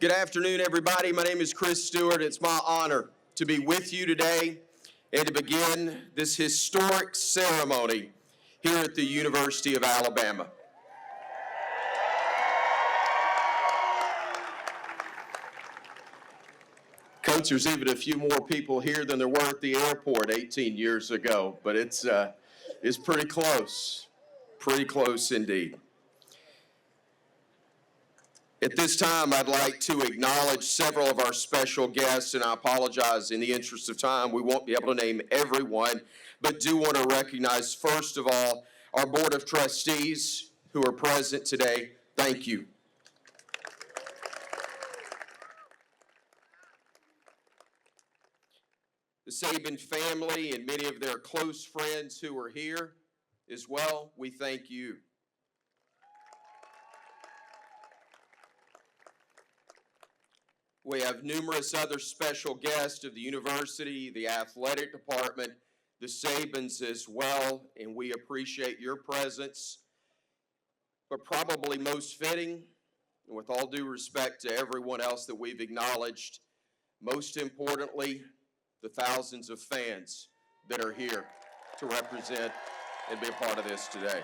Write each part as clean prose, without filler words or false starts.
Good afternoon, everybody. My name is Chris Stewart. It's my honor to be with you today and to begin this historic ceremony here at the University of Alabama. Coach, there's even a few more people here than there were at the airport 18 years ago, but it's pretty close indeed. At this time, I'd like to acknowledge several of our special guests, and I apologize in the interest of time, we won't be able to name everyone, but do want to recognize, first of all, our Board of Trustees who are present today. Thank you. The Saban family and many of their close friends who are here as well, we thank you. We have numerous other special guests of the university, the athletic department, the Sabans as well, and we appreciate your presence. But probably most fitting, and with all due respect to everyone else that we've acknowledged, most importantly, the thousands of fans that are here to represent and be a part of this today.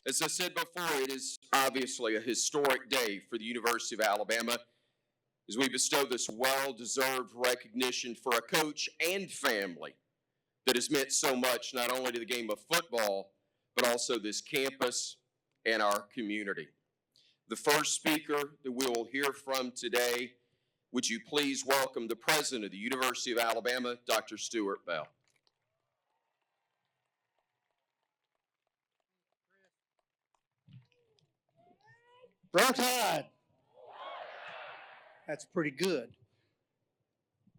As I said before, it is obviously a historic day for the University of Alabama as we bestow this well-deserved recognition for a coach and family that has meant so much not only to the game of football, but also this campus and our community. The first speaker that we will hear from today, would you please welcome the President of the University of Alabama, Dr. Stuart Bell. Roll Tide. That's pretty good.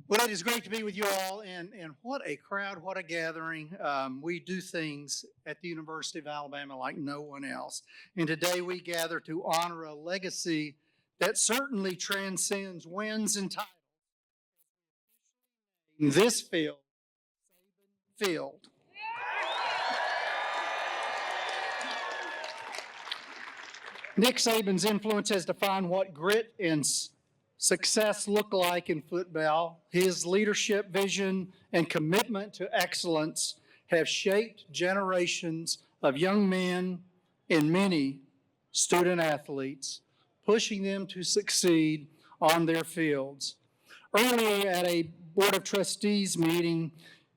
Well, it is great to be with you all, and what a crowd, what a gathering. We do things at the University of Alabama like no one else. And today we gather to honor a legacy that certainly transcends wins and titles. This field, Saban Field. Nick Saban's influence has defined what grit and success look like in football. His leadership, vision, and commitment to excellence have shaped generations of young men and many student athletes, pushing them to succeed on their fields. Earlier at a Board of Trustees meeting,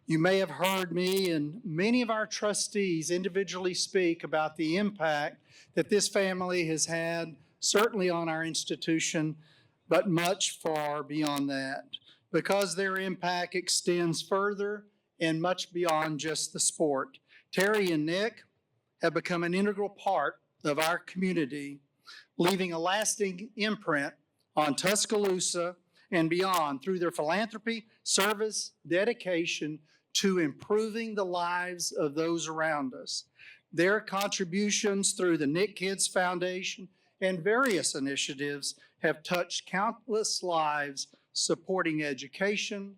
you may have heard me and many of our trustees individually speak about the impact that this family has had, certainly on our institution, but much far beyond that, because their impact extends further and much beyond just the sport. Terry and Nick have become an integral part of our community, leaving a lasting imprint on Tuscaloosa and beyond through their philanthropy, service, dedication to improving the lives of those around us. Their contributions through the Nick Kids Foundation and various initiatives have touched countless lives, supporting education,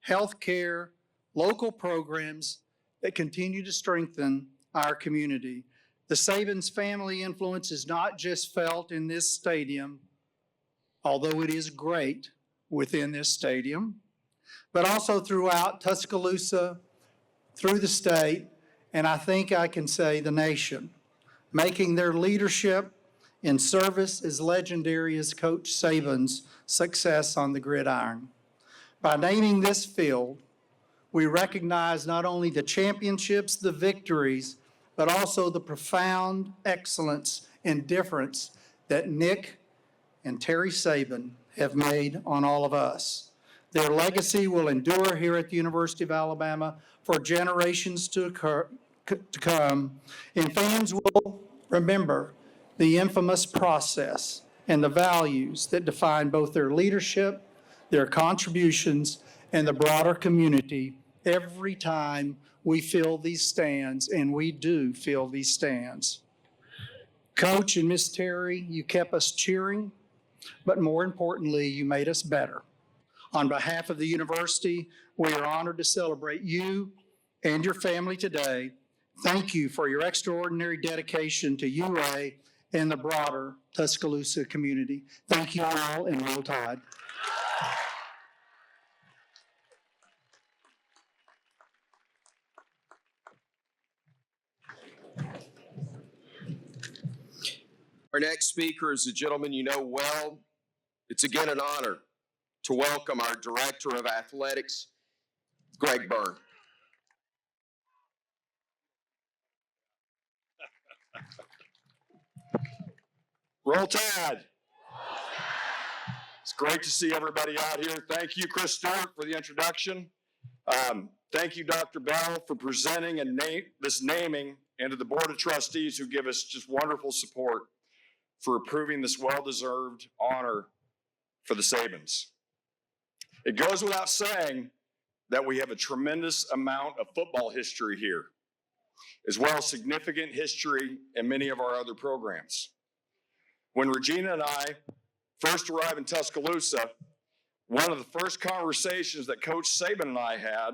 health care, local programs that continue to strengthen our community. The Saban's family influence is not just felt in this stadium, although it is great within this stadium, but also throughout Tuscaloosa, through the state, and I think I can say the nation, making their leadership in service as legendary as Coach Saban's success on the gridiron. By naming this field, we recognize not only the championships, the victories, but also the profound excellence and difference that Nick and Terry Saban have made on all of us. Their legacy will endure here at the University of Alabama for generations to come, and fans will remember the infamous process and the values that define both their leadership, their contributions, and the broader community every time we fill these stands, and we do fill these stands. Coach and Miss Terry, you kept us cheering, but more importantly, you made us better. On behalf of the university, we are honored to celebrate you and your family today. Thank you for your extraordinary dedication to UA and the broader Tuscaloosa community. Thank you all, and roll tide. Our next speaker is a gentleman you know well. It's again an honor to welcome our Director of Athletics, Greg Byrne. Roll Tide. It's great to see everybody out here. Thank you, Chris Stewart, for the introduction. Thank you, Dr. Bell, for presenting this naming, and to the Board of Trustees who give us just wonderful support for approving this well-deserved honor for the Sabans. It goes without saying that we have a tremendous amount of football history here, as well as significant history in many of our other programs. When Regina and I first arrived in Tuscaloosa, one of the first conversations that Coach Saban and I had,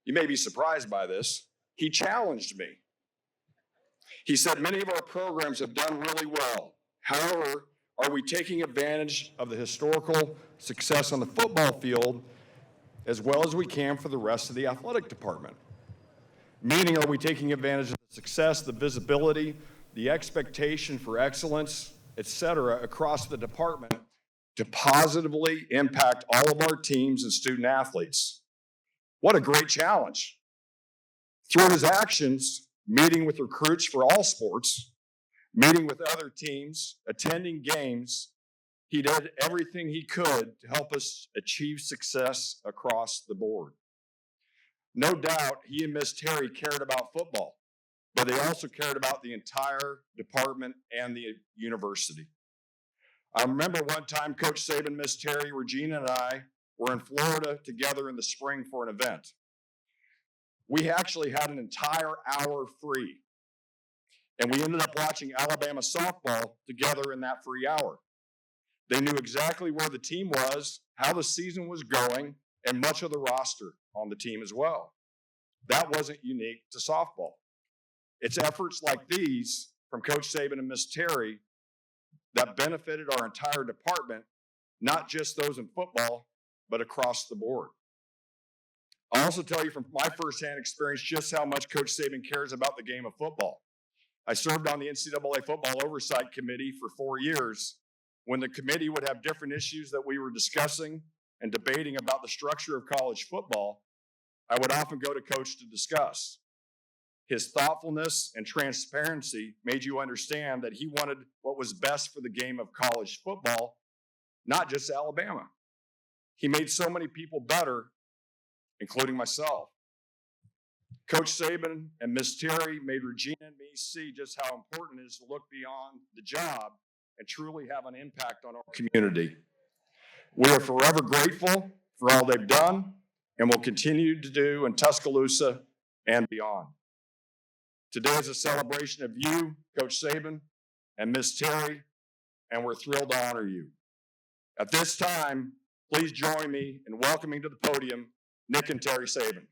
you may be surprised by this, he challenged me. He said, many of our programs have done really well. However, are we taking advantage of the historical success on the football field as well as we can for the rest of the athletic department? Meaning, are we taking advantage of the success, the visibility, the expectation for excellence, etc., across the department to positively impact all of our teams and student athletes? What a great challenge. Through his actions, meeting with recruits for all sports, meeting with other teams, attending games, he did everything he could to help us achieve success across the board. No doubt he and Miss Terry cared about football, but they also cared about the entire department and the university. I remember one time Coach Saban, Miss Terry, Regina, and I were in Florida together in the spring for an event. We actually had an entire hour free, and we ended up watching Alabama softball together in that free hour. They knew exactly where the team was, how the season was going, and much of the roster on the team as well. That wasn't unique to softball. It's efforts like these from Coach Saban and Miss Terry that benefited our entire department, not just those in football, but across the board. I'll also tell you from my firsthand experience just how much Coach Saban cares about the game of football. I served on the NCAA Football Oversight Committee for 4 years. When the committee would have different issues that we were discussing and debating about the structure of college football, I would often go to Coach to discuss. His thoughtfulness and transparency made you understand that he wanted what was best for the game of college football, not just Alabama. He made so many people better, including myself. Coach Saban and Miss Terry made Regina and me see just how important it is to look beyond the job and truly have an impact on our community. We are forever grateful for all they've done and will continue to do in Tuscaloosa and beyond. Today is a celebration of you, Coach Saban and Miss Terry, and we're thrilled to honor you. At this time, please join me in welcoming to the podium Nick and Terry Saban.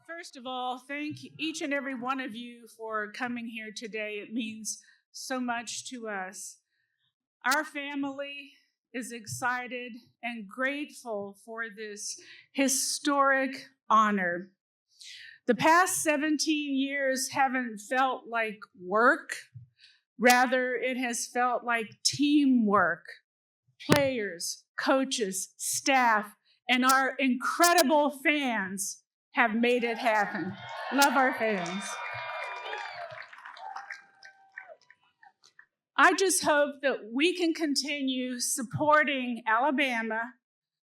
First of all, thank each and every one of you for coming here today. It means so much to us. Our family is excited and grateful for this historic honor. The past 17 years haven't felt like work. Rather, it has felt like teamwork. Players, coaches, staff, and our incredible fans have made it happen. Love our fans. I just hope that we can continue supporting Alabama,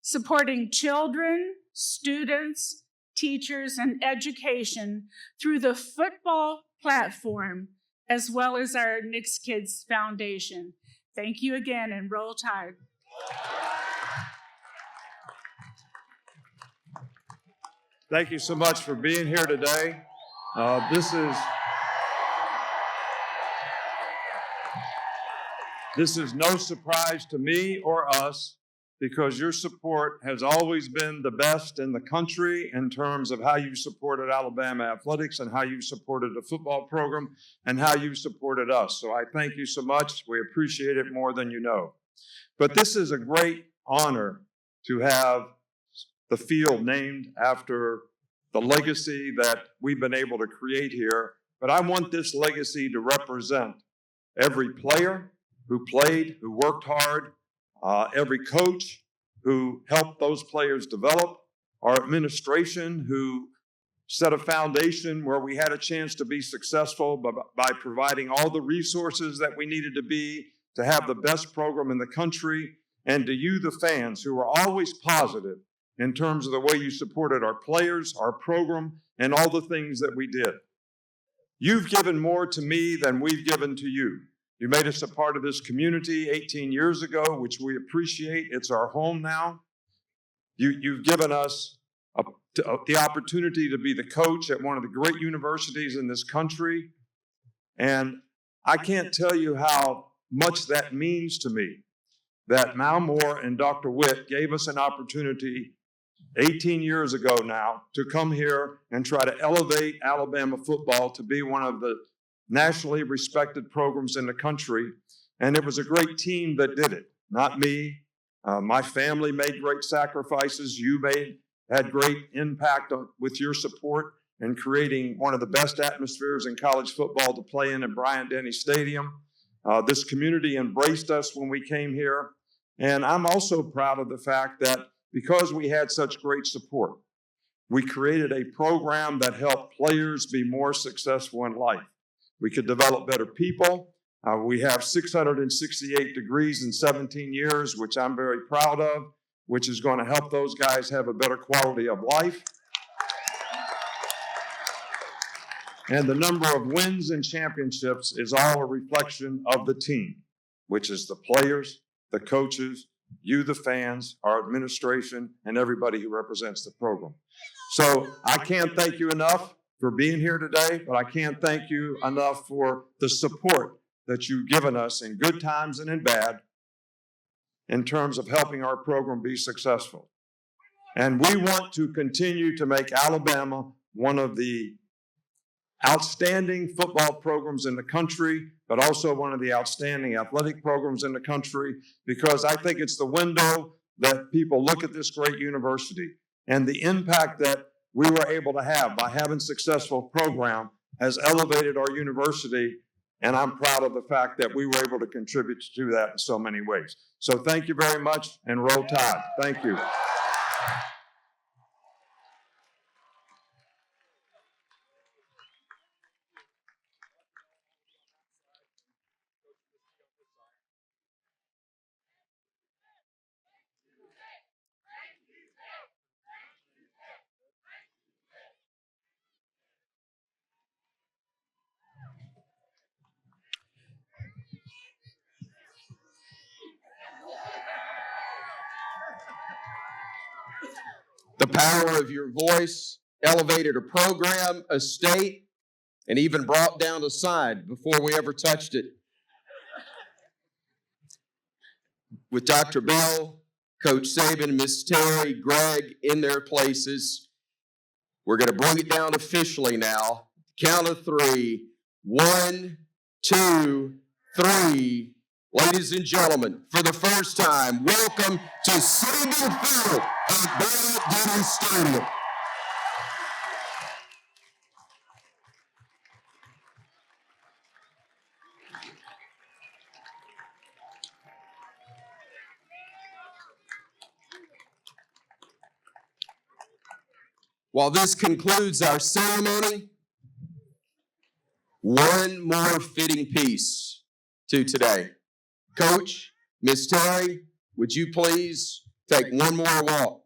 supporting children, students, teachers, and education through the football platform, as well as our Nick's Kids Foundation. Thank you again, and roll tide. Thank you so much for being here today. This is no surprise to me or us because your support has always been the best in the country in terms of how you supported Alabama athletics and how you supported the football program and how you supported us. So I thank you so much. We appreciate it more than you know. But this is a great honor to have the field named after the legacy that we've been able to create here. But I want this legacy to represent every player who played, who worked hard, every coach who helped those players develop, our administration who set a foundation where we had a chance to be successful by providing all the resources that we needed to have the best program in the country, and to you, the fans, who were always positive in terms of the way you supported our players, our program, and all the things that we did. You've given more to me than we've given to you. You made us a part of this community 18 years ago, which we appreciate. It's our home now. You've given us the opportunity to be the coach at one of the great universities in this country. And I can't tell you how much that means to me that Mal Moore and Dr. Witt gave us an opportunity 18 years ago now to come here and try to elevate Alabama football to be one of the nationally respected programs in the country. And it was a great team that did it, not me. My family made great sacrifices. You had great impact with your support in creating one of the best atmospheres in college football to play in Bryant-Denny Stadium. This community embraced us when we came here. And I'm also proud of the fact that because we had such great support, we created a program that helped players be more successful in life. We could develop better people. We have 668 degrees in 17 years, which I'm very proud of, which is going to help those guys have a better quality of life. And the number of wins and championships is all a reflection of the team, which is the players, the coaches, you, the fans, our administration, and everybody who represents the program. So I can't thank you enough for being here today, but I can't thank you enough for the support that you've given us in good times and in bad in terms of helping our program be successful. And we want to continue to make Alabama one of the outstanding football programs in the country, but also one of the outstanding athletic programs in the country, because I think it's the window that people look at this great university and the impact that we were able to have by having a successful program has elevated our university, and I'm proud of the fact that we were able to contribute to that in so many ways. So thank you very much, and roll tide. Thank you. The power of your voice elevated a program, a state, and even brought down a sign before we ever touched it. With Dr. Bell, Coach Saban, Miss Terry, Greg in their places, we're going to bring it down officially now. Count of three. 1, 2, 3. Ladies and gentlemen, for the first time, welcome to Saban Field at Bryant-Denny Stadium. While this concludes our ceremony, one more fitting piece to today. Coach, Miss Terry, would you please take one more walk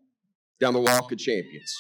down the Walk of Champions?